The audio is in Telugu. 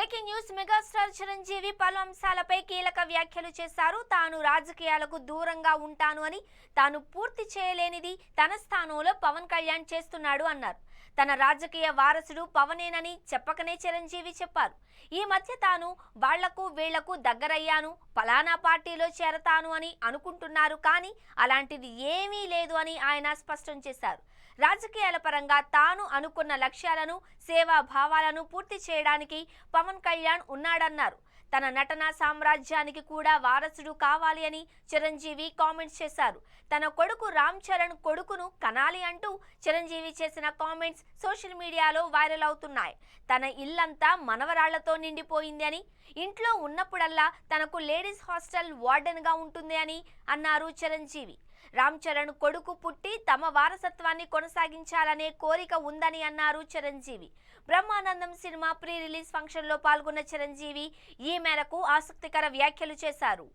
బ్రేకింగ్ న్యూస్ మెగాస్టార్ చిరంజీవి పలు అంశాలపై కీలక వ్యాఖ్యలు చేశారు. తాను రాజకీయాలకు దూరంగా ఉంటాను అని, తాను పూర్తి చేయలేనిది తన స్థానంలో పవన్ కళ్యాణ్ చేస్తున్నాడు అన్నారు. తన రాజకీయ వారసుడు పవనేనని చెప్పకనే చిరంజీవి చెప్పారు. ఈ మధ్య తాను వాళ్లకు వీళ్లకు దగ్గరయ్యాను, ఫలానా పార్టీలో చేరతాను అని అనుకుంటున్నారు, కానీ అలాంటిది ఏమీ లేదు అని ఆయన స్పష్టం చేశారు. రాజకీయాల పరంగా తాను అనుకున్న లక్ష్యాలను, సేవా భావాలను పూర్తి చేయడానికి పవన్ కళ్యాణ్ ఉన్నాడన్నారు. తన నటనా సామ్రాజ్యానికి కూడా వారసుడు కావాలి అని చిరంజీవి కామెంట్స్ చేశారు. తన కొడుకు రామ్ చరణ్ కొడుకును కనాలి అంటూ చిరంజీవి చేసిన కామెంట్స్ సోషల్ మీడియాలో వైరల్ అవుతున్నాయి. తన ఇల్లంతా మనవరాళ్లతో నిండిపోయింది అని, ఇంట్లో ఉన్నప్పుడల్లా తనకు లేడీస్ హాస్టల్ వార్డెన్ గా ఉంటుంది అని అన్నారు చిరంజీవి. రామ్ చరణ్ కొడుకు పుట్టి తమ వారసత్వాన్ని కొనసాగించాలనే కోరిక ఉందని అన్నారు Chiranjeevi. Brahmanandam cinema pre release function లో పాల్గొన్న చిరంజీవి ఈ మేరకు ఆసక్తికర వ్యాఖ్యలు చేశారు.